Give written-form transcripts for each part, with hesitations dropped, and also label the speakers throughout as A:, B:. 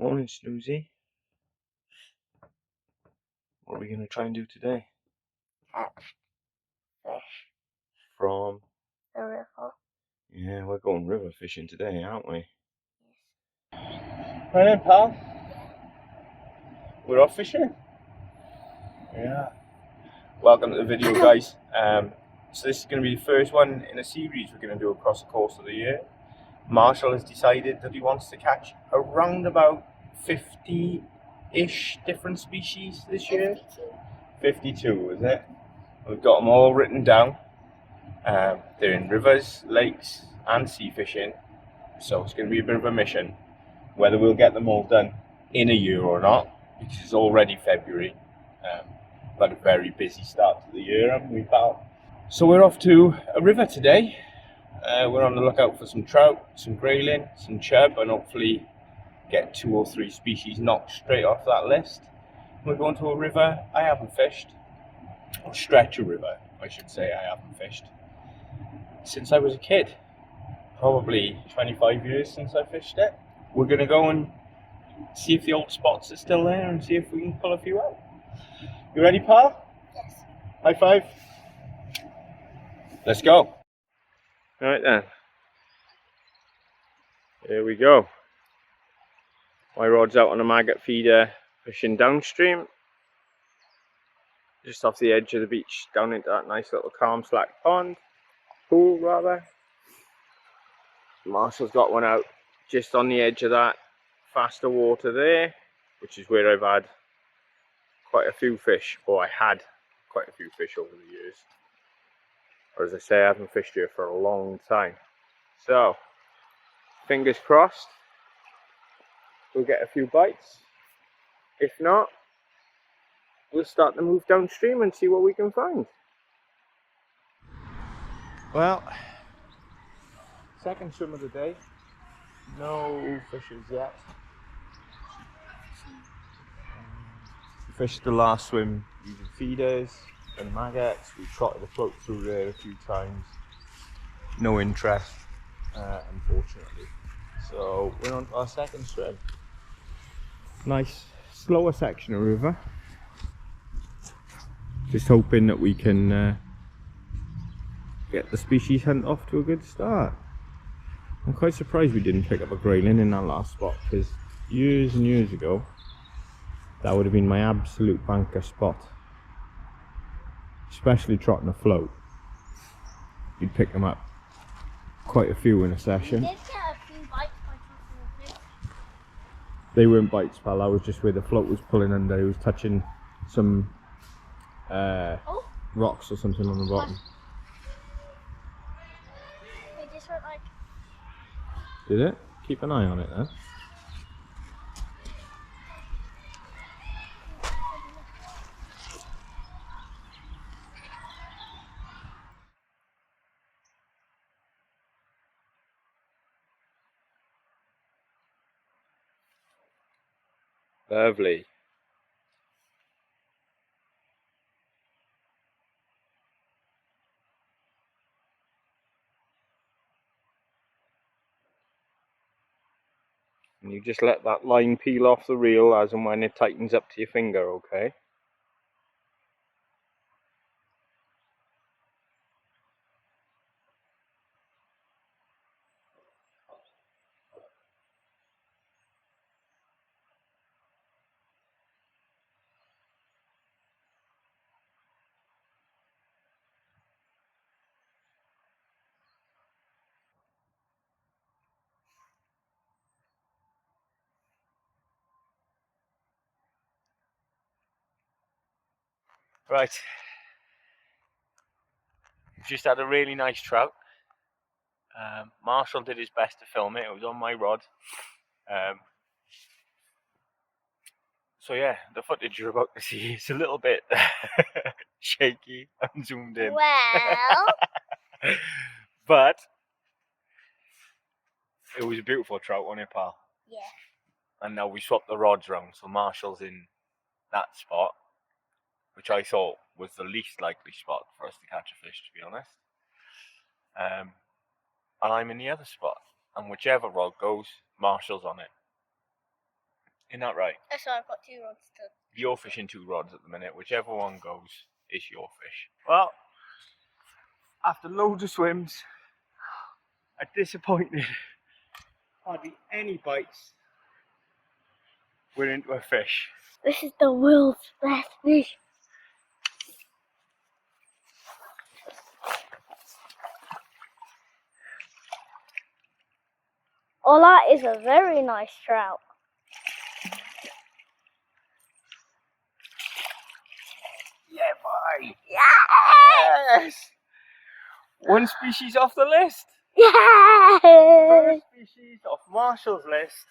A: Morning, Snoozy. What are we going to try and do today?
B: Catch fish
A: From
B: the river.
A: Yeah, we're going river fishing today, aren't we?
B: Yes.
A: Right then, pal. We're off fishing. Yeah. Welcome to the video, guys. So this is going to be the first one in a series we're going to do across the course of the year. Marshall has decided that he wants to catch around about 50-ish different species this year. 52, is it? We've got them all written down. They're in rivers, lakes, and sea fishing. So it's going to be a bit of a mission. Whether we'll get them all done in a year or not, because it's already February. We've had a very busy start to the year, haven't we, pal? So we're off to a river today. We're on the lookout for some trout, some grayling, some chub, and hopefully get 2 or 3 species knocked straight off that list. We're going to a river I haven't fished, or stretch a river, I should say. I haven't fished since I was a kid. Probably 25 years since I fished it. We're going to go and see if the old spots are still there and see if we can pull a few out. You ready, pal?
B: Yes.
A: High five. Let's go. Alright then. Here we go. My rod's out on a maggot feeder, fishing downstream. Just off the edge of the beach, down into that nice little calm slack pond. Pool, rather. Marshall's got one out just on the edge of that faster water there, which is where I've had quite a few fish, or I had quite a few fish over the years. Or as I say, I haven't fished here for a long time. So, fingers crossed, we'll get a few bites. If not, we'll start to move downstream and see what we can find. Well, second swim of the day. No fishes yet. Fished the last swim using feeders and maggots. We trotted a float through there a few times. No interest, unfortunately. So we're on to our second swim. Nice, slower section of river. Just hoping that we can get the species hunt off to a good start. I'm quite surprised we didn't pick up a grayling in that last spot, because years and years ago that would have been my absolute banker spot. Especially trotting a float. You'd pick them up quite a few in a session.
B: You did get a few bites by trotting a fish.
A: They weren't bites, pal. I was just where the float was pulling under. It was touching some rocks or something on the bottom.
B: They just went like...
A: Did it? Keep an eye on it then. Lovely. And you just let that line peel off the reel as and when it tightens up to your finger, okay? Right, we've just had a really nice trout. Marshall did his best to film it. It was on my rod. So yeah, the footage you're about to see is a little bit shaky and zoomed in.
B: Well...
A: But it was a beautiful trout, wasn't it, pal?
B: Yeah.
A: And now we swapped the rods round, so Marshall's in that spot, which I thought was the least likely spot for us to catch a fish, to be honest. And I'm in the other spot, and whichever rod goes, Marshall's on it. Isn't that right?
B: That's why I've got 2 rods to.
A: You're fishing 2 rods at the minute. Whichever one goes is your fish. Well, after loads of swims, I'm disappointed. Hardly any bites. We're into a fish.
B: This is the world's best fish. Oh, that is a very nice trout.
A: Yeah, boy!
B: Yes!
A: Yes! One species off the list.
B: Yes!
A: First species off Marshall's list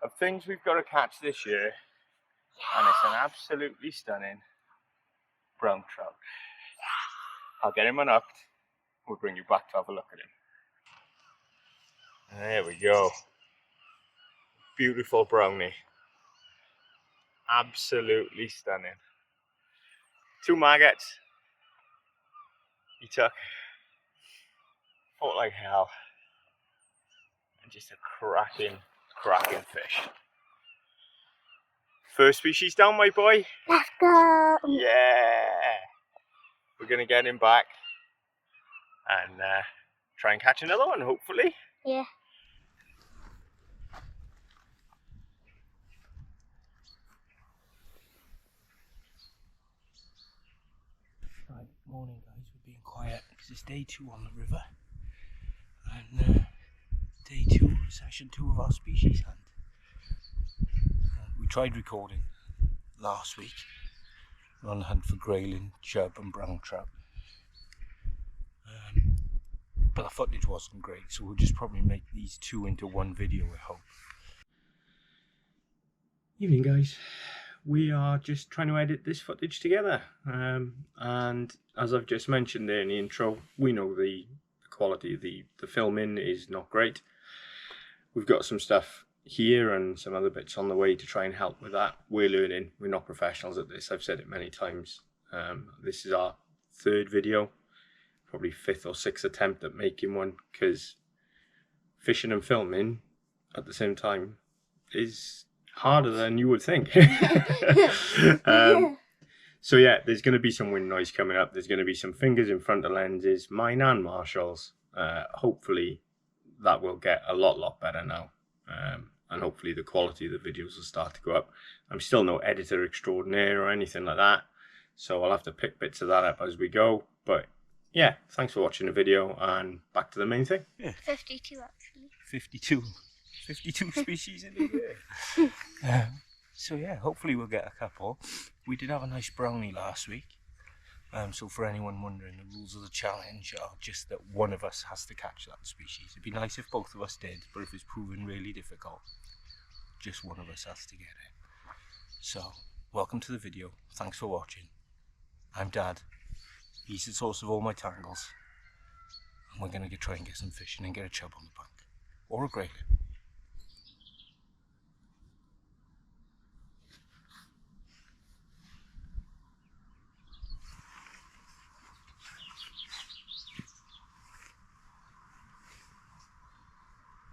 A: of things we've got to catch this year. And it's an absolutely stunning brown trout. I'll get him unhooked. We'll bring you back to have a look at him. There we go. Beautiful brownie. Absolutely stunning. 2 maggots. He took. Fought like hell. And just a cracking fish. First species down, my boy.
B: Let's go!
A: Yeah! We're going to get him back and try and catch another one, hopefully.
B: Yeah.
C: Right, morning guys, we're being quiet because it's day 2 on the river and day 2, session 2 of our species hunt. We tried recording last week. We're on the hunt for grayling, chub and brown trout. But the footage wasn't great, so we'll just probably make these 2 into one video, I hope.
A: Evening guys. We are just trying to edit this footage together, and as I've just mentioned there in the intro, we know the quality of the filming is not great. We've got some stuff here and some other bits on the way to try and help with that. We're learning, we're not professionals at this, I've said it many times. This is our 3rd video, probably 5th or 6th attempt at making one, because fishing and filming at the same time is harder than you would think. So yeah, there's going to be some wind noise coming up. There's going to be some fingers in front of lenses, mine and Marshall's. Hopefully that will get a lot better now, and hopefully the quality of the videos will start to go up. I'm still no editor extraordinaire or anything like that, so I'll have to pick bits of that up as we go. But yeah, thanks for watching the video, and back to the main thing.
C: Yeah.
B: 52 actually.
C: 52 species in a year. So yeah, hopefully we'll get a couple. We did have a nice brownie last week. So for anyone wondering, the rules of the challenge are just that one of us has to catch that species. It'd be nice if both of us did, but if it's proven really difficult, just one of us has to get it. So, welcome to the video. Thanks for watching. I'm Dad. He's the source of all my tangles. And we're going to try and get some fishing and get a chub on the bank. Or a grayling.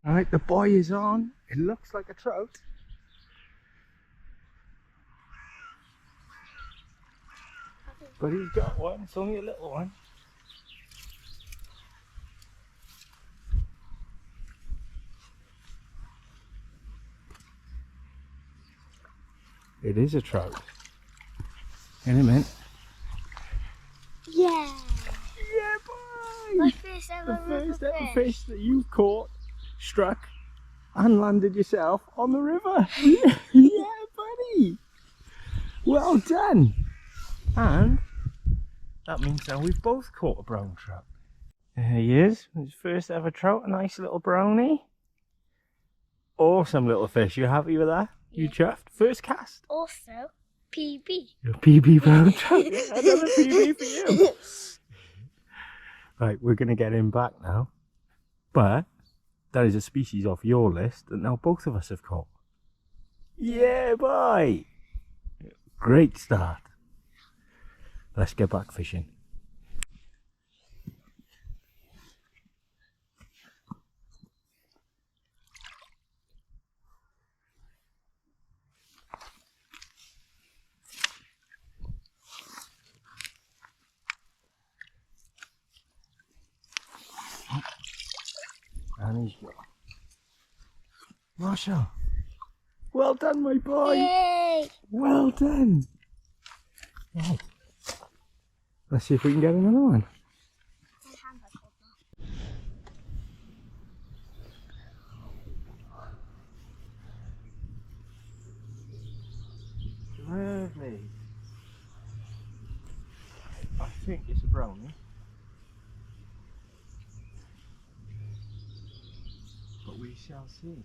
C: Alright, the boy is on. It looks like a trout. But he's got one. It's only a little one. It is a trout. In a minute.
B: Yeah.
C: Yeah, boy!
B: My first ever
C: The first
B: river
C: ever fish that you've caught, struck, and landed yourself on the river. Yeah, buddy! Well done! And that means now we've both caught a brown trout. There he is, his first ever trout, a nice little brownie. Awesome little fish, you happy with that? You chuffed? First cast?
B: Also, PB.
C: Your PB brown trout, yeah, another PB for you. Right, we're going to get him back now. But that is a species off your list that now both of us have caught. Yeah, boy! Great start. Let's get back fishing. Marshall. Well done, my boy.
B: Yay!
C: Well done. Right. Let's see if we can get another one. Lovely. I think it's a brownie. But we shall see.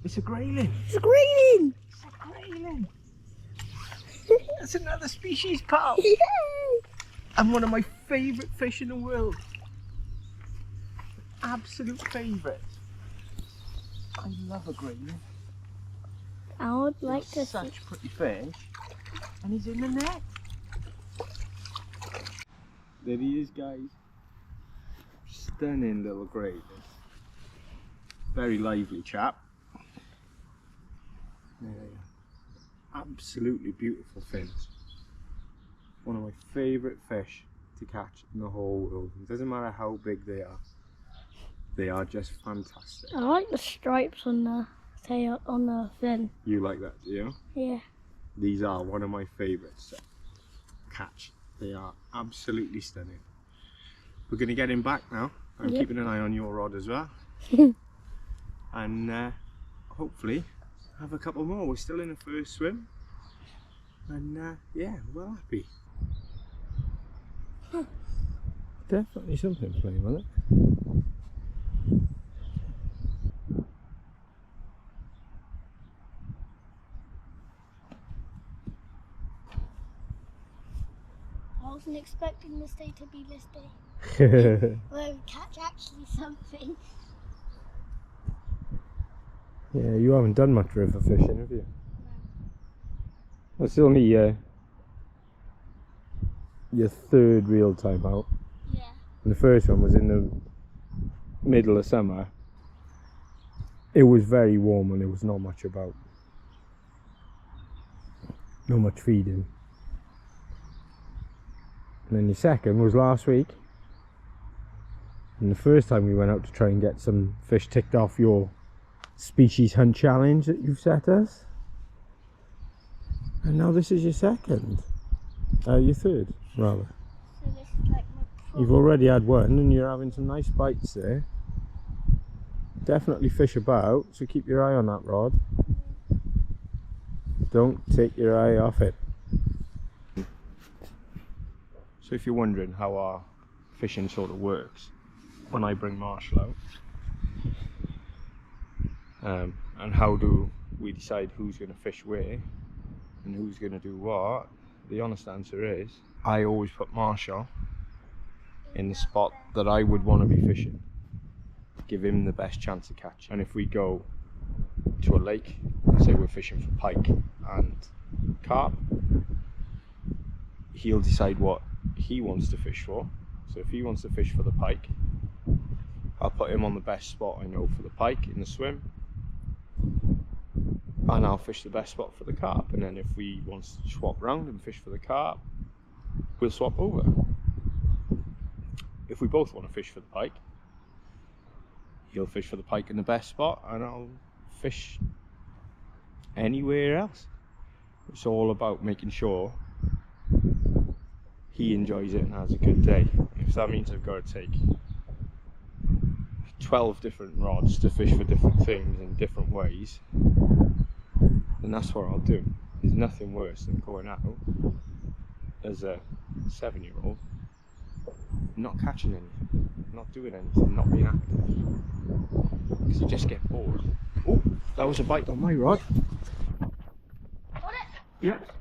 C: It's a grayling.
B: It's a green!
C: It's a grayling. That's another species, pal.
B: Yay!
C: And one of my favourite fish in the world. Absolute favourite. I love a grayling.
B: I would like to see.
C: Such pretty fish. And he's in the net. There he is, guys. Stunning little grayling. Very lively chap. There you are. Absolutely beautiful fins. One of my favourite fish to catch in the whole world. It doesn't matter how big they are. They are just fantastic.
B: I like the stripes on the tail, on the fin.
C: You like that, do you?
B: Yeah.
C: These are one of my favourites to catch. They are absolutely stunning. We're going to get him back now. I'm
B: Yep.
C: keeping an eye on your rod as well. And hopefully have a couple more. We're still in the first swim. And yeah, we're well happy. Definitely something playing with it.
B: I wasn't expecting this day to be this day. Where we catch actually something.
C: Yeah, you haven't done much river fishing, have you? No. It's only your third real time out.
B: Yeah.
C: And the first one was in the middle of summer. It was very warm and there was not much about. Not much feeding. And then your second was last week. And the first time we went out to try and get some fish ticked off your species hunt challenge that you've set us. And now this is your second. Your third, rather.
B: So this is like my
C: You've already had one and you're having some nice bites there. Definitely fish about, so keep your eye on that rod. Don't take your eye off it. So if you're wondering how our fishing sort of works, when I bring Marshall out, and how do we decide who's going to fish where and who's going to do what, the honest answer is I always put Marshall in the spot that I would want to be fishing. Give him the best chance to catch. And if we go to a lake, say we're fishing for pike and carp, he'll decide what he wants to fish for. So if he wants to fish for the pike, I'll put him on the best spot I know for the pike in the swim, and I'll fish the best spot for the carp. And then if we want to swap round and fish for the carp, we'll swap over. If we both want to fish for the pike, he'll fish for the pike in the best spot and I'll fish anywhere else. It's all about making sure he enjoys it and has a good day. If that means I've got to take 12 different rods to fish for different things in different ways, then that's what I'll do. There's nothing worse than going out as a 7-year-old, not catching anything, not doing anything, not being active, because you just get bored. Oh, that was a bite on my rod.
B: Got it?
C: Yep.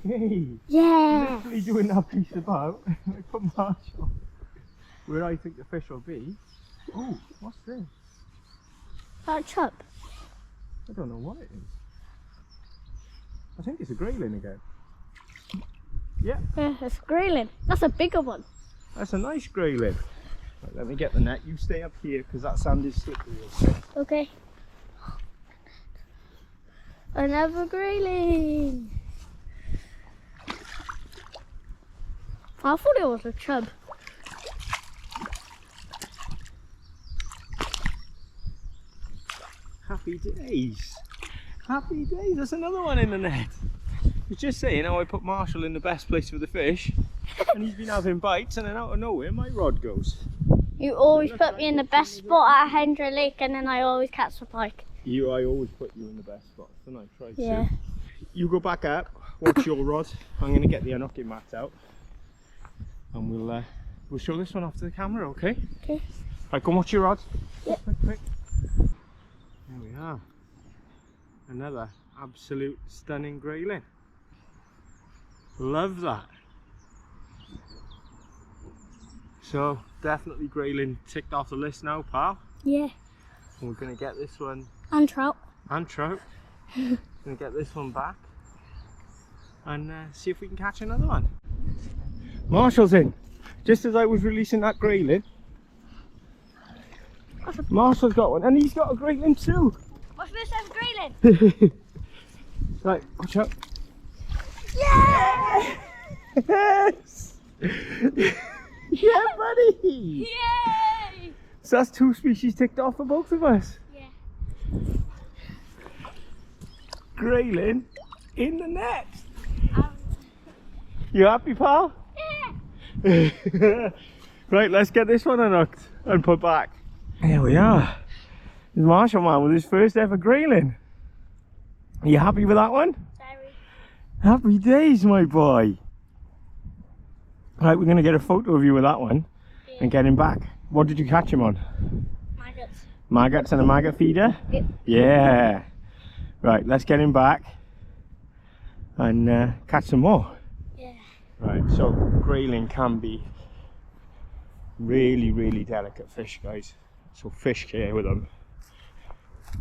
C: Hey,
B: Yeah.
C: literally doing that piece about. I put Marshall where I think the fish will be. Oh, what's this?
B: Chub.
C: I don't know what it is. I think it's a grayling again. Yeah,
B: Yeah, it's a grayling. That's a bigger one.
C: that's a nice grayling. Right, let me get the net. You stay up here because that sand is slippery. Okay?
B: Okay. Another grayling. I thought it was a chub.
C: Happy days. Happy days. That's another one in the net. I was just saying how I put Marshall in the best place for the fish, and he's been having bites, and then out of nowhere my rod goes.
B: You always put me in the best spot at Hendra Lake, and then I always catch the pike.
C: I always put you in the best spot, and I try to.
B: Yeah.
C: You go back up, watch your rod. I'm going to get the unhooking mat out, and we'll show this one off to the camera, okay?
B: Okay.
C: Right, go and watch your rod.
B: Yeah.
C: Quick. There we are. Another absolute stunning grayling. Love that. So definitely grayling ticked off the list now, pal.
B: Yeah.
C: And we're going to get this one.
B: And trout.
C: And trout. Going to get this one back and see if we can catch another one. Marshall's in. Just as I was releasing that grayling, Marshall's got one, and he's got a grayling too.
B: What's this grayling?
C: Right, watch out.
B: Yeah!
C: Yes! Yeah, buddy!
B: Yay!
C: So that's 2 species ticked off for both of us.
B: Yeah.
C: Grayling in the net. You happy, pal?
B: Yeah!
C: Right, let's get this one unhooked and put back. Here we are. The Marshall man with his first ever grayling. Are you happy with that one?
B: Very.
C: Happy days, my boy. Right, we're going to get a photo of you with that one and get him back. What did you catch him on?
B: Maggots.
C: Maggots and a maggot feeder?
B: Yep.
C: Yeah. Right, let's get him back and catch some more.
B: Yeah.
C: Right, so grayling can be really, really delicate fish, guys. So fish care with them.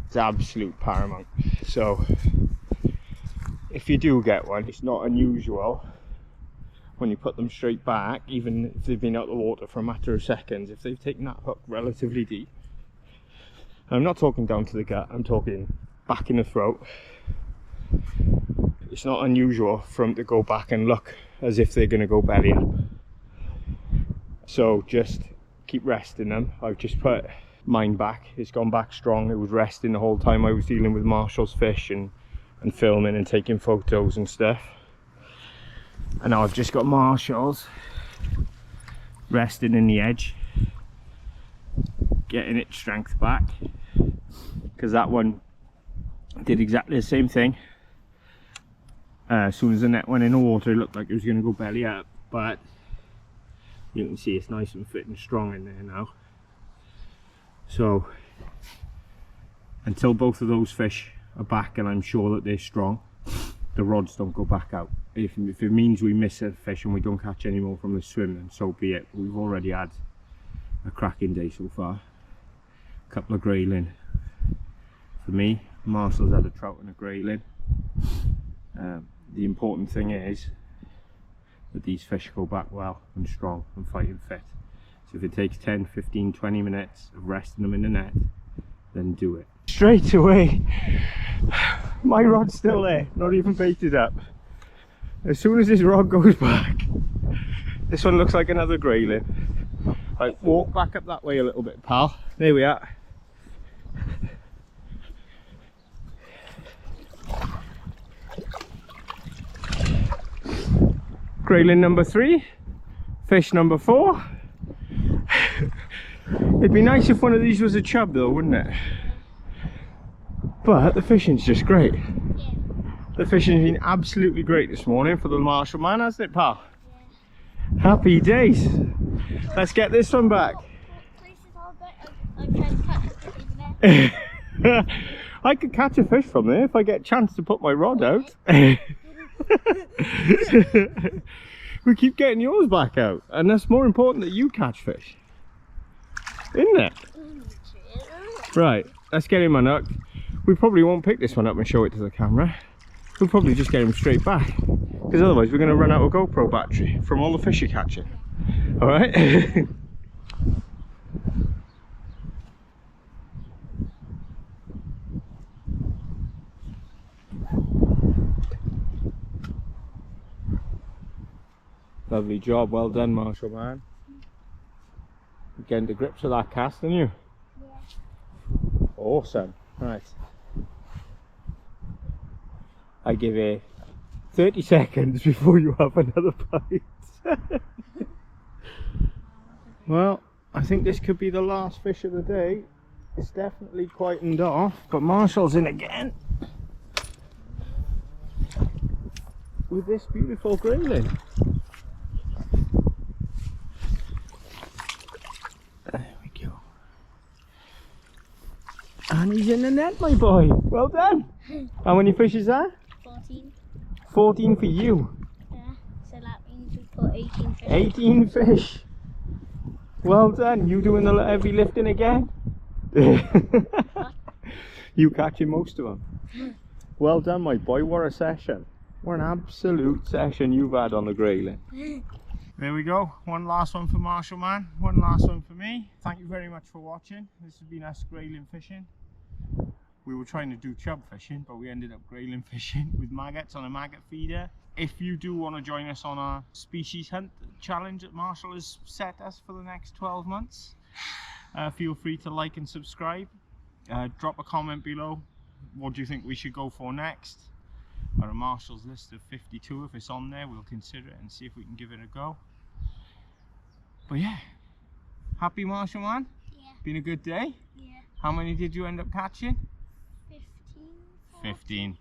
C: It's absolute paramount. So if you do get one, it's not unusual when you put them straight back, even if they've been out of the water for a matter of seconds, if they've taken that hook relatively deep. I'm not talking down to the gut, I'm talking back in the throat. It's not unusual for them to go back and look as if they're going to go belly up. So just keep resting them. I've just put mine back. It's gone back strong. It was resting the whole time I was dealing with Marshall's fish and filming and taking photos and stuff. And now I've just got Marshall's resting in the edge, getting its strength back, because that one did exactly the same thing. As soon as the net went in the water, it looked like it was going to go belly up, but you can see it's nice and fit and strong in there now. So until both of those fish are back and I'm sure that they're strong, the rods don't go back out. If it means we miss a fish and we don't catch any more from the swim, then so be it. We've already had a cracking day so far. A couple of grayling for me. Marshall's had a trout and a grayling. The important thing is that these fish go back well and strong and fighting fit. So if it takes 10, 15, 20 minutes of resting them in the net, then do it. Straight away, my rod's still there, not even baited up. As soon as this rod goes back, this one looks like another grayling. Right, walk back up that way a little bit, pal. There we are. Grayling number 3, fish number 4. It'd be nice if one of these was a chub though, wouldn't it? But the fishing's just great.
B: Yeah.
C: The fishing's been absolutely great this morning for the Marshall man, hasn't it, pal?
B: Yeah.
C: Happy days. Let's get this one back.
B: I'm trying to catch a fish in there.
C: I could catch a fish from there if I get a chance to put my rod out. We keep getting yours back out, and that's more important that you catch fish, isn't it? Right, let's get him unhooked. We probably won't pick this one up and show it to the camera. We'll probably just get him straight back, because otherwise we're going to run out of GoPro battery from all the fish you're catching. Alright? Lovely job, well done, Marshall man. You're getting to grips with that cast, aren't you?
B: Yeah.
C: Awesome.
A: Right. I give it 30 seconds before you have another bite. Well, I think this could be the last fish of the day. It's definitely quietened off, but Marshall's in again with this beautiful grayling. There we go. And he's in the net, my boy. Well done. How many fish is that?
B: 14.
A: 14 for you.
B: Yeah, so that means we put 18 fish.
A: 18 fish. Well done. You doing the heavy lifting again? You catching most of them. Well done, my boy. What a session. What an absolute session you've had on the grayling. There we go. One last one for Marshall, man. One last one for me. Thank you very much for watching. This has been us grayling fishing. We were trying to do chub fishing, but we ended up grayling fishing with maggots on a maggot feeder. If you do want to join us on our species hunt challenge that Marshall has set us for the next 12 months, feel free to like and subscribe. Drop a comment below. What do you think we should go for next? Or a Marshall's list of 52, if it's on there, we'll consider it and see if we can give it a go. But yeah, happy, Marshall, man?
B: Yeah.
A: Been a good day?
B: Yeah.
A: How many did you end up catching?
B: 15.
A: 15.